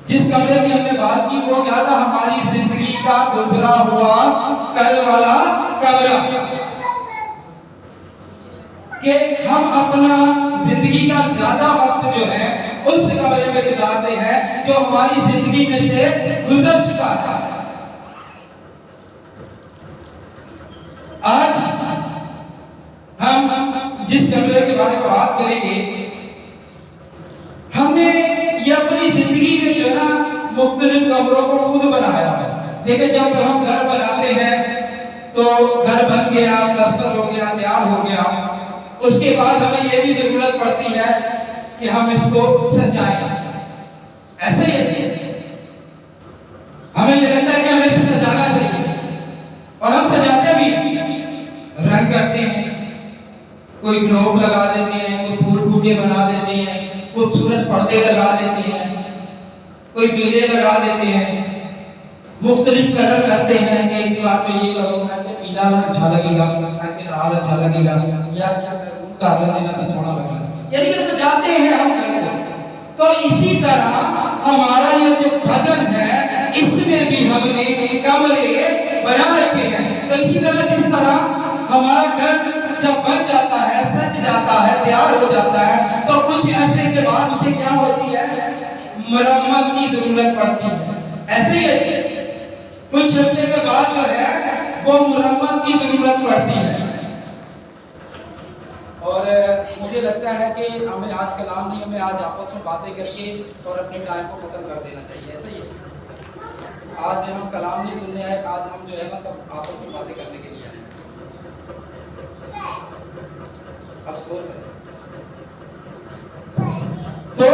जिस कमरे की हमने बात की वो क्या था, हमारी जिंदगी का गुजरा हुआ कल वाला कमरा, कि हम अपना जिंदगी का ज्यादा वक्त जो है उस कमरे में गुजारते हैं जो हमारी जिंदगी में से गुजर चुका था। आज हम जिस कमरे के बारे में बात करेंगे, हमने ये अपनी जिंदगी में जो है ना मुख्तलिफ कमरों को खुद बनाया है। देखिए, जब हम घर बनाते हैं तो घर बन गया, प्लास्टर हो गया, तैयार हो गया, उसके बाद हमें ये भी जरूरत पड़ती है कि हम इसको सजाएं। ऐसे ही हमें ये लगता है कि हमें इसे सजाना चाहिए और हम सजाते भी, रंग करते हैं, कोई ग्लोब लगा देते हैं, कोई फूल बूटे बना देते हैं, खूबसूरत पर्दे लगा देते हैं, कोई बीरे लगा देते हैं, मुख्तलिफ कलर करते हैं कि एक दीवार पे ये करो तो पीला अच्छा लगेगा, लाल अच्छा लगेगा, या कर लेना तो सोना लगेगा, यानी कि सजाते हैं हम घर को। तो इसी तरह हमारा ये जो बदन है इसमें भी हमने कमरे बना रखे हैं। तो इसी तरह जिस तरह हमारा घर जब बन जाता है, सज जाता है, तैयार हो जाता है, तो कुछ अरसे के बाद उसे क्या होती है, मरम्मत की जरूरत पड़ती है। ऐसे ही कुछ अरसे के बाद जो है वो मरम्मत की जरूरत पड़ती है। और मुझे लगता है कि हमें आज कलाम नहीं, हमें आज आपस में बातें करके और अपने टाइम को खत्म कर देना चाहिए। ऐसा ही है, आज हम कलाम नहीं सुनने आए, आज हम जो है ना सब आपस में बातें करने के लिए आए। अफसोस है। तो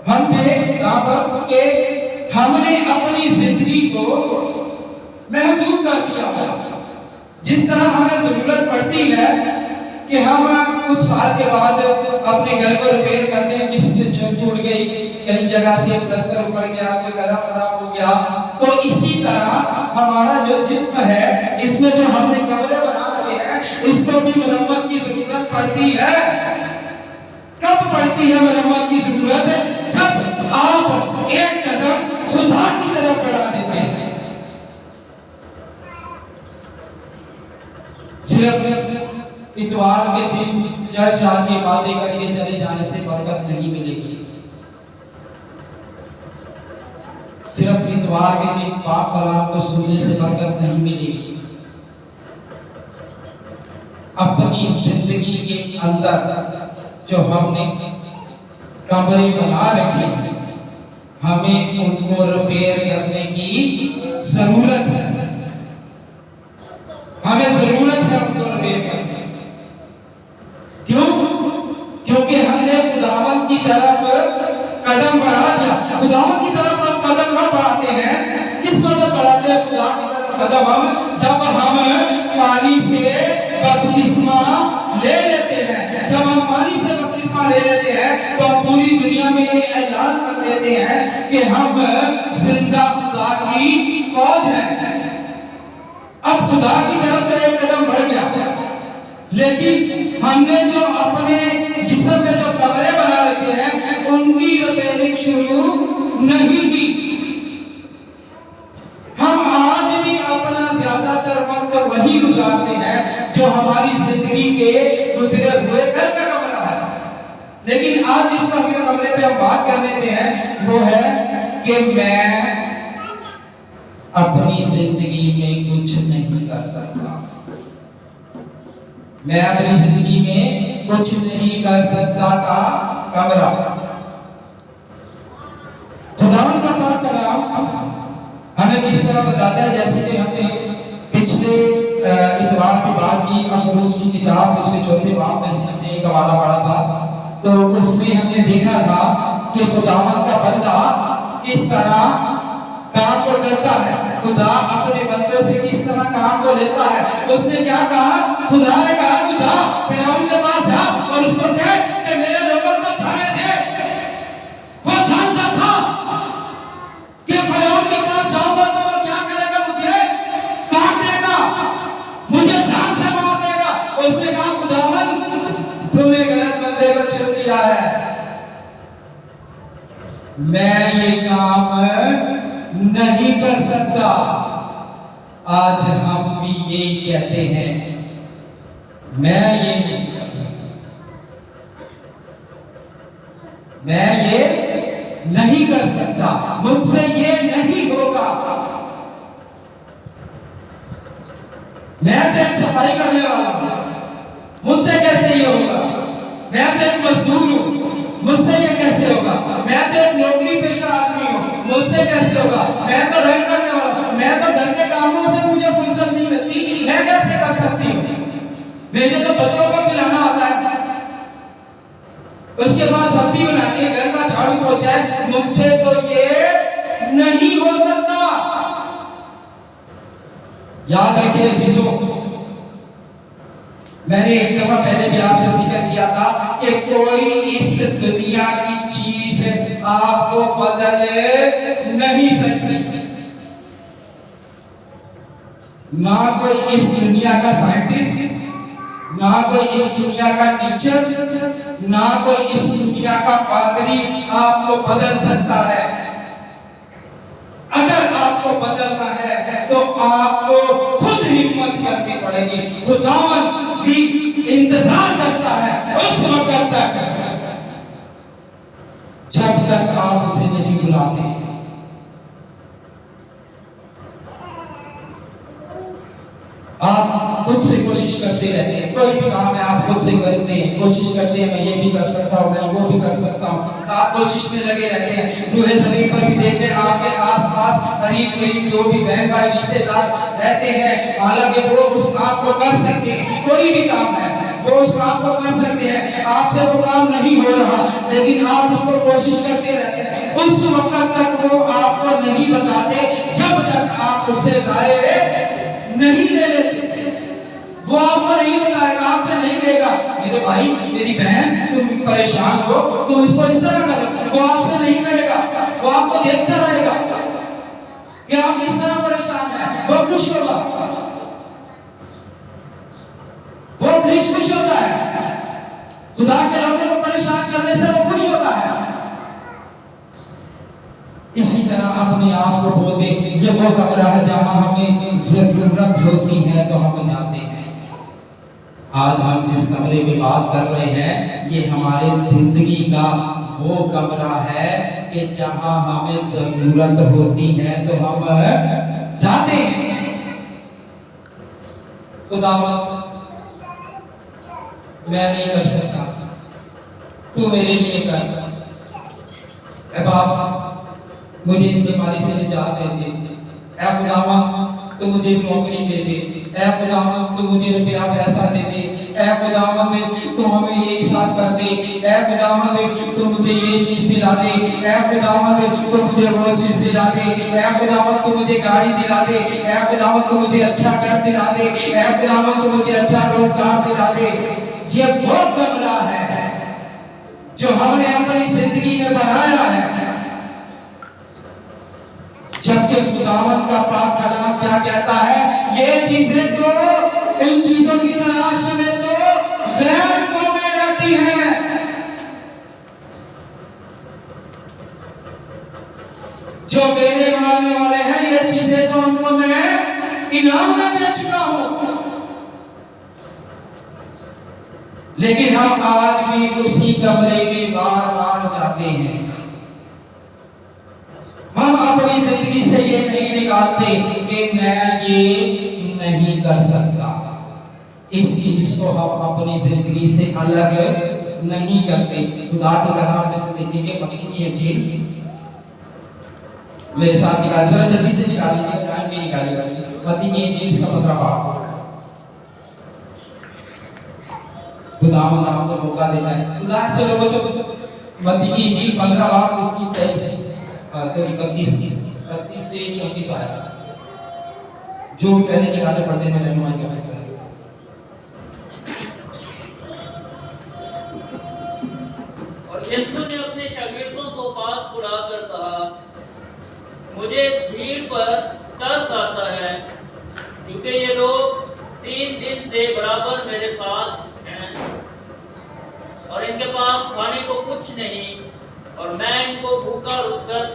हम थे यहाँ पर कि हमने अपनी जिंदगी को महदूद कर दिया है। जिस तरह हमें जरूरत पड़ती है कि हम कुछ साल के बाद अपने घर को रिपेयर करते हैं, किसी से छूट गई, कहीं जगह से प्लास्टर उखड़ गया, कोई कलर खराब हो गया, तो इसी तरह हमारा जो जिस्म है इसमें जो हमने कमरे बना रखे हैं इसको भी मरम्मत की जरूरत पड़ती है। कब पड़ती है मरम्मत की जरूरत? जब आप एक कदम सुधार की तरफ बढ़ा देते हैं। सिर्फ इतवार के दिन चर्च आके बातें करके चले जाने से बरकत नहीं मिलेगी। सिर्फ इतवार के दिन पाक कलाम को सुनने से बरकत नहीं मिलेगी। अपनी जिंदगी के अंदर जो हमने कमरे बना रखे हैं, हमें उनको रिपेयर करने की जरूरत है। हमें जरूरत है उनको रिपेयर करने की। क्यों? क्योंकि हमने खुदावंद की तरफ कदम बढ़ा दिया। खुदावंद की तरफ हम कदम कब बढ़ाते हैं? किस वक्त बढ़ाते हैं खुदा की तरफ कदम? हम जब हम पानी से बपतिस्मा ले लेते हैं। जब हम पानी से बपतिस्मा ले लेते हैं तो हम पूरी दुनिया में ये ऐलान कर देते हैं कि हम जिंदा खुदा की फौज हैं। अब खुदा की तरफ तो एक कदम बढ़ गया, लेकिन हमने जो अपने जिस्म में जो कमरे बना रखे हैं उनकी रिपेयरिंग शुरू नहीं की। हम आज भी अपना ज्यादातर वक्त वही गुजारते हैं जो हमारी जिंदगी के गुजरे हुए घर का कमरा है। लेकिन आज जिस कमरे पे हम बात करने में है वो है कि मैं अपनी जिंदगी में कुछ नहीं कर सकता। मैं अपनी जिंदगी में कुछ नहीं कर सकता का कमरा। खुदावंद का पाक कलाम हमें किस तरह बताता है, जैसे कि हमने पिछले इतवार की बात की, अखरूज की किताब उसके 4वें बाब में से हमने एक हवाला पढ़ा था। तो उसमें हमने देखा था कि खुदावंद का बंदा किस तरह काम को करता है, खुदा अपने बंदों से किस तरह काम को लेता है। उसने क्या कहा? खुदा ने कहा तू जा फिरौन के पास जा और उसको कह कि मेरे लोगों को जाने दे। वो जानता था कि फिरौन के पास जाऊंगा तो वो क्या करेगा, मुझे काट देगा, मुझे जान से मार देगा। उसने कहा खुदावंद तूने गलत बंदे को चुन लिया है। मैं ये काम नहीं कर सकता। आज हम भी ये कहते हैं, मैं ये नहीं कर सकता, मैं ये नहीं कर सकता, मुझसे ये नहीं होगा। मैं तो एक सफाई करने वाला हूं, मुझसे कैसे ये होगा? मैं तो एक मजदूर हूं, मुझसे ये कैसे होगा? मैं तो एक नौकरी पेशा आदमी हूं, मुझसे कैसे होगा? मैं तो रंग करने वाला हूं, मैं तो घर के कामों से मुझे फुर्सत नहीं मिलती, मैं कैसे कर सकती हूँ? मुझे तो बच्चों को खिलाना आता है, उसके बाद सब्जी बनानी है, घर का झाड़ू पोछा है, मुझसे तो ये नहीं हो सकता। याद रखिए अजीजों, मैंने एक दफा पहले भी आपसे जिक्र किया था कि कोई इस दुनिया की चीज आपको बदल नहीं सकती। ना कोई इस दुनिया का साइंटिस्ट, ना कोई इस दुनिया का टीचर, ना कोई इस दुनिया का पादरी आपको बदल सकता है। अगर आपको बदलना है तो आपको खुद हिम्मत करनी पड़ेगी। खुदावन भी इंतजार करता है उस वक्त तक जब तक आप उसे नहीं बुलाते। आप खुद से कोशिश करते रहते हैं, कोई भी काम है आप खुद से करते हैं, कोशिश करते हैं मैं ये भी कर सकता हूँ, मैं वो भी कर सकता हूँ, आप कोशिश में लगे रहते हैं। रूहे ज़मीन पर भी देख लें, आपके आसपास करीब करीब जो भी बहन भाई रिश्तेदार रहते हैं, हालांकि वो उस काम को कर सकते हैं, कोई भी काम है वो उस काम को कर सकते हैं, आपसे वो काम नहीं हो रहा लेकिन आप उसको कोशिश करते रहते हैं। उस वक्त तक वो आपको नहीं बताते जब तक आप उससे राय नहीं ले लेते। वो आपको नहीं बताएगा, आपसे नहीं कहेगा मेरे भाई मेरी बहन तुम परेशान हो, तुम इसको इस तरह करो, वो आपसे नहीं कहेगा, वो आपको देखता रहेगा कि आप इस तरह परेशान हैं। वो खुश होगा, वो प्लीज खुश होता है, खुदा के लोगों को परेशान करने से वो खुश होता है। इसी तरह अपने आप को बोल दे, ये वो कमरा है जहां हमें जरूरत होती है तो हम जाते हैं। आज हम जिस कमरे में बात कर रहे हैं ये हमारे जिंदगी का वो कमरा है कि जहां हमें जरूरत होती है तो हम जाते हैं। खुदावा मैं नहीं कर सकता, तू मेरे लिए कर। ए बाबा मुझे इस बीमारी से निजात दे दे, ऐ खुदावा तू मुझे नौकरी दे दे, ऐ खुदावा तू मुझे रुपया पैसा दे दे, ऐ खुदावा तू हमें ये साथ कर दे, ऐ खुदावा तू मुझे ये चीज दिला दे, ऐ खुदावा तू मुझे वो चीज दिला दे, ऐ खुदावा तू मुझे गाड़ी दिला दे, ऐ खुदावा तू मुझे अच्छा घर दिला दे, ऐ खुदावा तू मुझे अच्छा रोजगार दिला दे। ये वो कमरा है जो हमने अपनी जिंदगी में बनाया है। जबकि खुदावंद का पाक कलाम क्या कहता है, ये चीजें तो इन चीजों की तलाश में तो गैर कौमें रहती हैं। जो मेरे मानने वाले हैं ये चीजें तो उनको मैं इनाम में दे चुका हूं, लेकिन हम आज भी उसी कमरे में बार बार जाते हैं। हम अपनी जिंदगी से ये नहीं निकालते कि मैं ये नहीं कर सकता। इस चीज को हम अपनी जिंदगी से अलग नहीं करते। खुदा के कलाम में से देखेंगे मत्ती की इंजील, मेरे साथ निकाल जरा जल्दी से निकाल लीजिए, टाइम भी निकालिएगा। मत्ती की इंजील का 15 बाब। खुदा हमको मौका देता है, खुदा से लोगों से मत्ती की इंजील 15 बाब उसकी 32 से 34 आया। जो पहले निकाले पढ़ने में रहनुमाई कर सकता है। और यीशु ने अपने शागिर्दों को पास बुलाकर कहा, मुझे इस भीड़ पर तरस आता है क्योंकि ये लोग 3 दिन से बराबर मेरे साथ हैं और इनके पास खाने को कुछ नहीं, और मैं इनको भूखा रुखसत